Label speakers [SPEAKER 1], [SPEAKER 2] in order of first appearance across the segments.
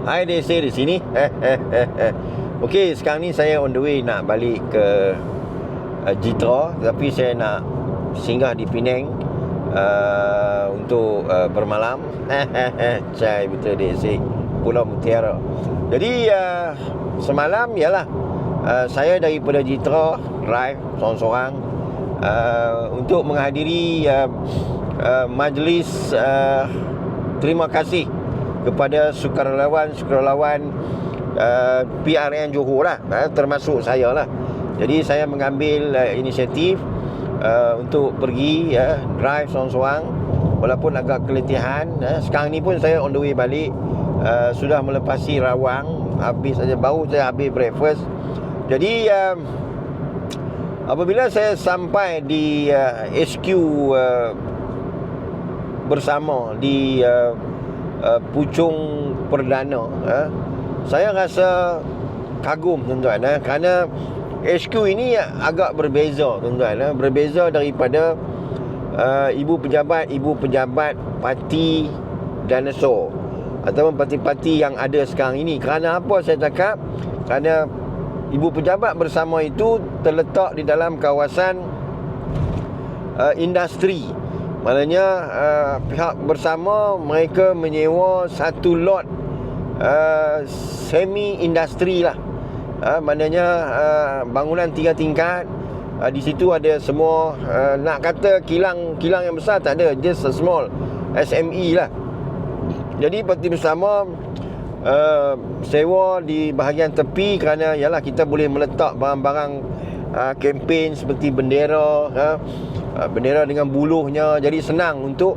[SPEAKER 1] Hai Desi di sini. Okey, sekarang ni saya on the way nak balik ke Jitra, tapi saya nak singgah di Penang untuk bermalam. Cai betul Desi, Pulau Mutiara. Jadi semalam ialah saya daripada Jitra drive seorang-seorang untuk menghadiri majlis terima kasih kepada sukarelawan PRN Johor lah, termasuk saya lah. Jadi saya mengambil inisiatif untuk pergi drive seorang-seorang, walaupun agak keletihan. Sekarang ni pun saya on the way balik, sudah melepasi Rawang, baru saya habis breakfast. Jadi apabila saya sampai di HQ bersama di Puchong Perdana, saya rasa kagum tuan-tuan, kerana HQ ini agak berbeza tuan-tuan, berbeza daripada ibu pejabat parti dinosaur ataupun parti-parti yang ada sekarang ini. Kerana apa saya cakap? Kerana ibu pejabat bersama itu terletak di dalam kawasan industri. Maknanya pihak bersama mereka menyewa satu lot semi-industri lah. Maknanya bangunan 3 tingkat. Di situ ada semua, nak kata kilang yang besar tak ada, just a small SME lah. Jadi parti bersama sewa di bahagian tepi, kerana yalah kita boleh meletak barang-barang kempen seperti bendera, bendera dengan buluhnya, jadi senang untuk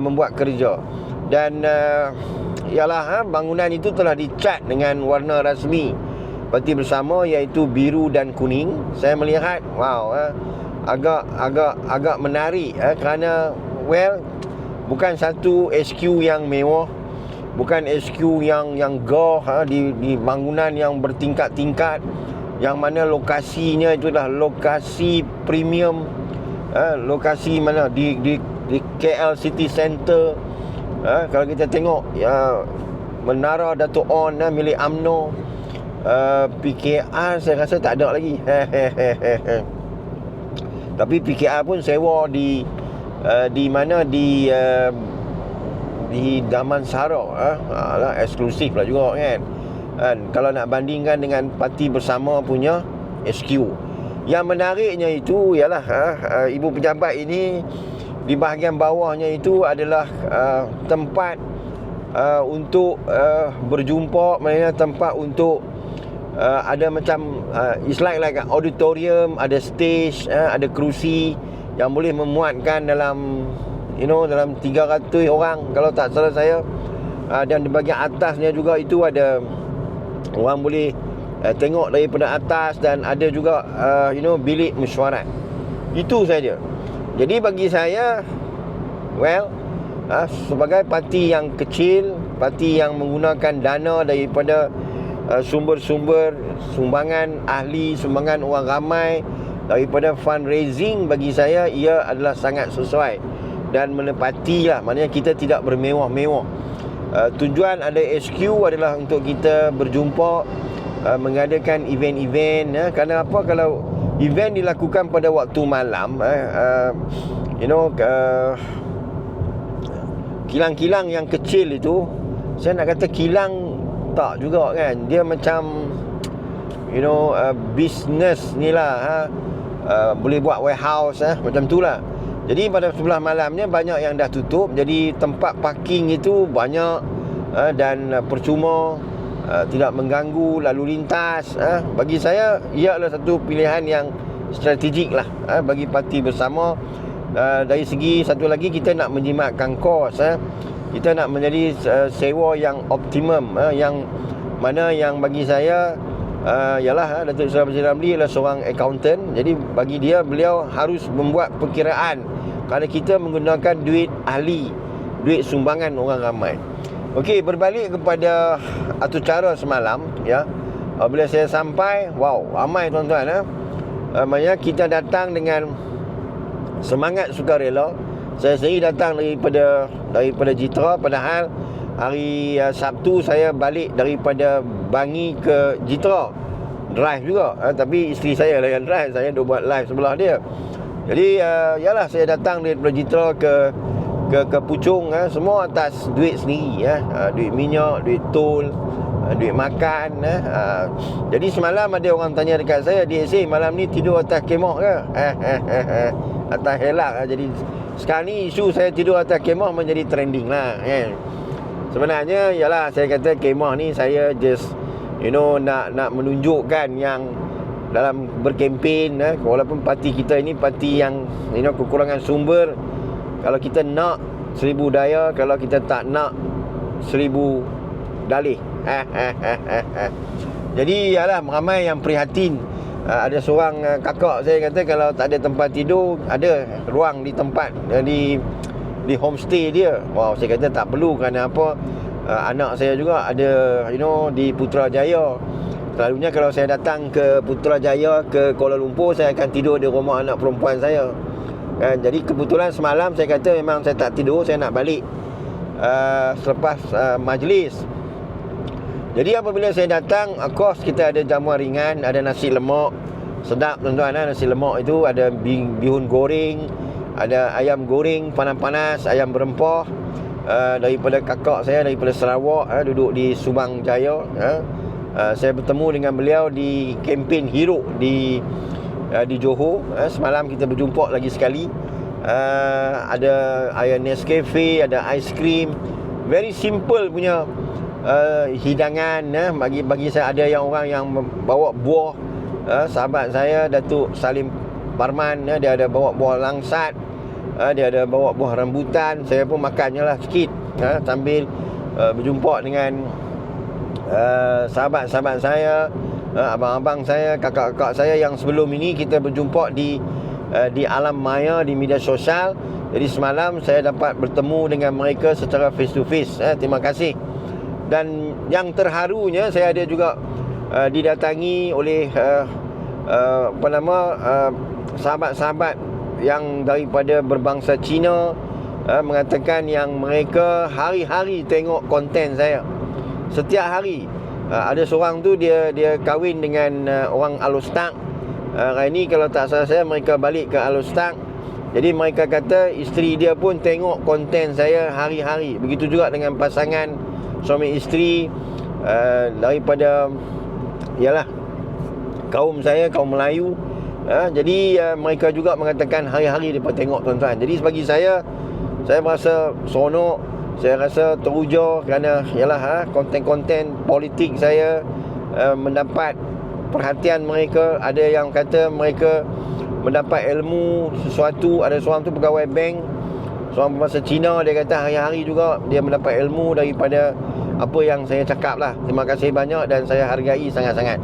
[SPEAKER 1] membuat kerja. Dan ialah bangunan itu telah dicat dengan warna rasmi parti bersama, iaitu biru dan kuning. Saya melihat agak menarik, kerana bukan satu HQ yang mewah, bukan HQ yang gah, di bangunan yang bertingkat-tingkat, yang mana lokasinya itu adalah lokasi premium, lokasi mana di KL City Centre. Kalau kita tengok Menara Dato' On milik UMNO, PKR saya rasa tak ada lagi. Tapi PKR pun sewa di mana di Damansara, eksklusif lah juga kan. Kalau nak bandingkan dengan parti bersama punya HQ. Yang menariknya itu ialah ibu pejabat ini, di bahagian bawahnya itu adalah tempat untuk berjumpa, maknanya tempat untuk ada macam it's like auditorium, ada stage, ada kerusi yang boleh memuatkan dalam dalam 300 orang kalau tak salah saya. Dan di bahagian atasnya juga itu ada orang boleh tengok daripada atas, dan ada juga bilik mesyuarat. Itu saja. Jadi bagi saya, sebagai parti yang kecil, parti yang menggunakan dana daripada sumber-sumber sumbangan ahli, sumbangan orang ramai, daripada fundraising, bagi saya ia adalah sangat sesuai dan menepatilah. Maknanya kita tidak bermewah-mewah. Tujuan ada HQ adalah untuk kita berjumpa, mengadakan event-event. Kerana apa? Kalau event dilakukan pada waktu malam, kilang-kilang yang kecil itu, saya nak kata kilang tak juga kan, dia macam business ni lah, boleh buat warehouse, macam tu lah. Jadi pada sebelah malamnya banyak yang dah tutup, jadi tempat parking itu banyak, dan percuma, tidak mengganggu lalu lintas. Bagi saya ia adalah satu pilihan yang strategik lah bagi parti bersama. Dari segi satu lagi, kita nak menjimatkan kos, kita nak menjadi sewa yang optimum, yang mana yang bagi saya ialah Datuk Seri Abdul Ramli adalah seorang accountant. Jadi bagi dia, beliau harus membuat perkiraan, kerana kita menggunakan duit ahli, duit sumbangan orang ramai. Okey, berbalik kepada acara semalam, bila saya sampai, ramai tuan-tuan. Maknanya kita datang dengan semangat sukarela. Saya sendiri datang daripada Jitra, padahal hari Sabtu saya balik daripada Bangi ke Jitra, drive juga, tapi isteri saya lah yang drive, saya duk buat live sebelah dia. Jadi yalah, saya datang daripada Jitra ke Puchong, semua atas duit sendiri, duit minyak, duit tol, duit makan. Jadi semalam ada orang tanya dekat saya, DSA malam ni tidur atas kemah ke? Atas helak. Jadi sekarang ni isu saya tidur atas kemah menjadi trending lah, kan. Sebenarnya yalah, saya kata kemah ni saya just nak menunjukkan yang dalam berkempen, walaupun parti kita ini parti yang kekurangan sumber. Kalau kita nak 1000 daya, kalau kita tak nak 1000 dalih. Jadi yalah, ramai yang prihatin. Ada seorang kakak saya kata kalau tak ada tempat tidur, ada ruang di tempat di homestay dia. Wow, saya kata tak perlu, kerana apa? Anak saya juga ada di Putrajaya. Selalunya kalau saya datang ke Putrajaya, ke Kuala Lumpur, saya akan tidur di rumah anak perempuan saya. Jadi kebetulan semalam saya kata memang saya tak tidur, saya nak balik selepas majlis. Jadi apabila saya datang, of course kita ada jamuan ringan, ada nasi lemak. Sedap tuan-tuan, nasi lemak itu ada bihun goreng, ada ayam goreng panas-panas, ayam berempah, daripada kakak saya daripada Sarawak, duduk di Subang Jaya. Saya bertemu dengan beliau di kempen Hero di Johor. Semalam kita berjumpa lagi sekali. Ada air Nescafe, ada aiskrim, very simple punya hidangan. Bagi saya, ada yang orang yang bawa buah. Sahabat saya Datuk Salim Parman, dia ada bawa buah langsat, dia ada bawa buah rambutan. Saya pun makannya lah sikit, sambil berjumpa dengan sahabat-sahabat saya, abang-abang saya, kakak-kakak saya yang sebelum ini kita berjumpa di alam maya, di media sosial. Jadi semalam saya dapat bertemu dengan mereka secara face to face. Terima kasih. Dan yang terharunya, saya ada juga didatangi oleh sahabat-sahabat yang daripada berbangsa Cina, mengatakan yang mereka hari-hari tengok konten saya. Setiap hari. Ada seorang tu dia kahwin dengan orang Alostak. Hari ni kalau tak salah saya, mereka balik ke Alostak. Jadi mereka kata isteri dia pun tengok konten saya hari-hari. Begitu juga dengan pasangan suami isteri daripada kaum saya, kaum Melayu. Jadi mereka juga mengatakan hari-hari mereka tengok tuan-tuan. Jadi bagi saya merasa seronok. Saya rasa teruja kerana konten-konten politik saya mendapat perhatian mereka. Ada yang kata mereka mendapat ilmu sesuatu. Ada seorang tu pegawai bank, seorang berbangsa Cina, dia kata hari-hari juga dia mendapat ilmu daripada apa yang saya cakap lah. Terima kasih banyak dan saya hargai sangat-sangat.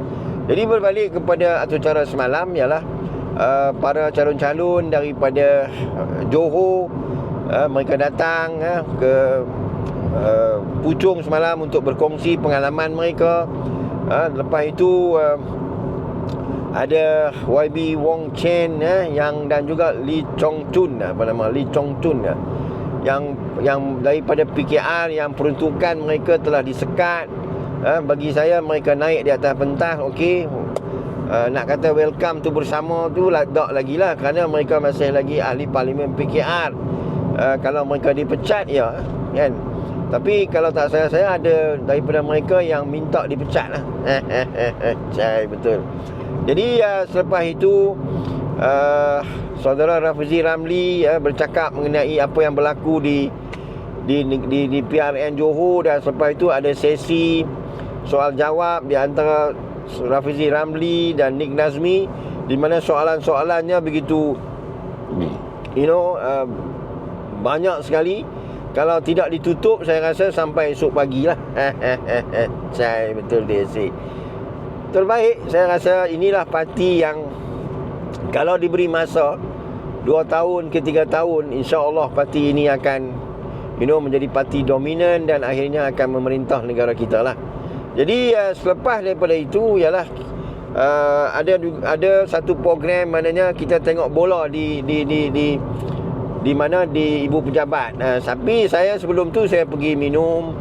[SPEAKER 1] Jadi berbalik kepada acara semalam, para calon-calon daripada Johor, mereka datang ke Puchong semalam untuk berkongsi pengalaman mereka. Lepas itu ada YB Wong Chen dan juga Lee Chong Chun, yang daripada PKR, yang peruntukan mereka telah disekat. Bagi saya mereka naik di atas pentas, okey. Nak kata welcome tu bersama tu tak lagi lah, kerana mereka masih lagi ahli parlimen PKR. Kalau mereka dipecat, kan. Tapi kalau tak saya ada daripada mereka yang minta dipecat lah. Betul. Jadi selepas itu saudara Rafizi Ramli bercakap mengenai apa yang berlaku di PRN Johor. Dan selepas itu ada sesi soal jawab di antara Rafizi Ramli dan Nik Nazmi, di mana soalan-soalannya begitu banyak sekali. Kalau tidak ditutup, saya rasa sampai esok pagi lah. Betul dia si. Terbaik, saya rasa inilah parti yang kalau diberi masa 2 tahun ke 3 tahun, insya-Allah parti ini akan menjadi parti dominan dan akhirnya akan memerintah negara kita lah. Jadi selepas daripada itu ada satu program, maknanya kita tengok bola di mana di Ibu Pejabat. Tapi saya sebelum tu saya pergi minum,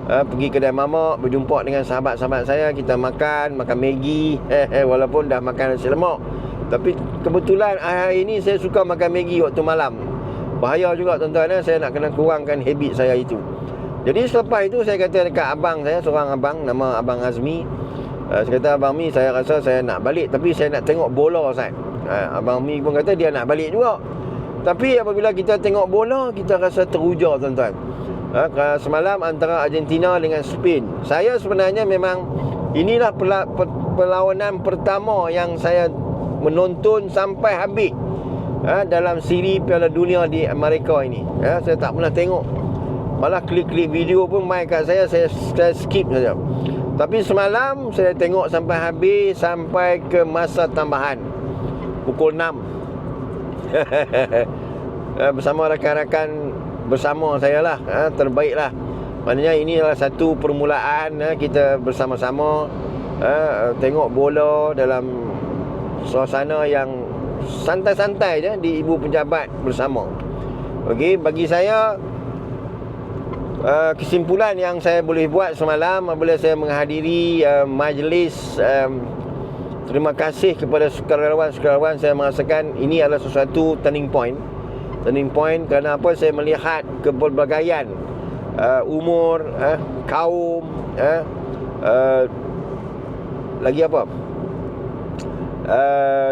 [SPEAKER 1] pergi kedai mamak, berjumpa dengan sahabat-sahabat saya, kita makan Maggi walaupun dah makan nasi lemak. Tapi kebetulan hari ini saya suka makan Maggi waktu malam. Bahaya juga tuan-tuan, saya nak kena kurangkan habit saya itu. Jadi selepas itu saya kata dekat abang saya, seorang abang, nama Abang Azmi. Saya kata, Abang Mi, saya rasa saya nak balik, tapi saya nak tengok bola, Ustaz. Abang Mi pun kata dia nak balik juga. Tapi apabila kita tengok bola, kita rasa teruja tuan-tuan. Semalam antara Argentina dengan Spain, saya sebenarnya memang inilah perlawanan pertama yang saya menonton sampai habis dalam siri Piala Dunia di Amerika ini. Saya tak pernah tengok. Malah klik-klik video pun main kat saya skip saja. Tapi semalam saya tengok sampai habis, sampai ke masa tambahan pukul 6 bersama rakan-rakan bersama saya lah, terbaik lah. Maknanya ini adalah satu permulaan kita bersama-sama tengok bola dalam suasana yang santai-santai je di ibu pejabat bersama. Okey, bagi saya kesimpulan yang saya boleh buat semalam apabila saya menghadiri majlis terima kasih kepada sukarelawan-sukarelawan, saya merasakan ini adalah sesuatu turning point kerana apa, saya melihat kepelbagaian umur, kaum, lagi apa,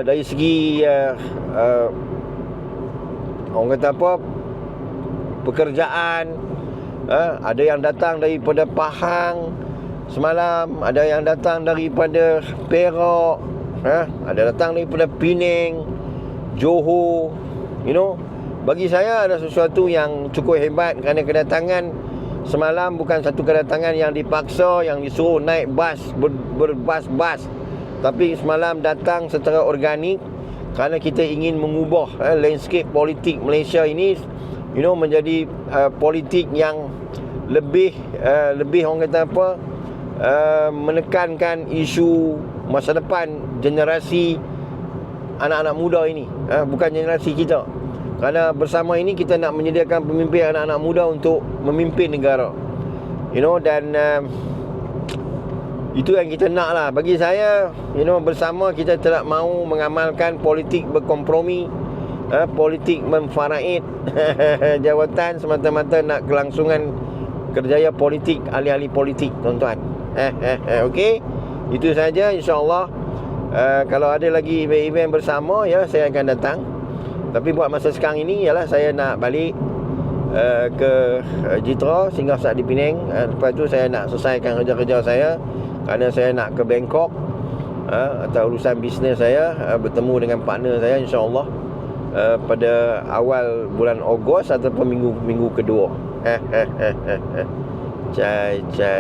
[SPEAKER 1] dari segi orang kata apa, pekerjaan. Ada yang datang daripada Pahang semalam, ada yang datang daripada Perak, ada datang daripada Penang, Johor. Bagi saya ada sesuatu yang cukup hebat kerana kedatangan semalam bukan satu kedatangan yang dipaksa, yang disuruh naik bas, berbas-bas. Tapi semalam datang secara organik kerana kita ingin mengubah landscape politik Malaysia ini menjadi politik yang lebih orang kata apa, menekankan isu masa depan generasi anak-anak muda ini, bukan generasi kita. Kerana bersama ini kita nak menyediakan pemimpin anak-anak muda untuk memimpin negara. Dan itu yang kita nak lah. Bagi saya, bersama kita tidak mahu mengamalkan politik berkompromi, politik memfaraid jawatan semata-mata nak kelangsungan kerjaya politik, ahli-ahli politik, tuan-tuan. Okey, itu saja. InsyaAllah kalau ada lagi event-event bersama, saya akan datang. Tapi buat masa sekarang ini ialah saya nak balik ke Jitra, singgah saat di Penang. Lepas tu saya nak selesaikan kerja-kerja saya kerana saya nak ke Bangkok atau urusan bisnes saya, bertemu dengan partner saya insya-Allah pada awal bulan Ogos ataupun minggu kedua. Cai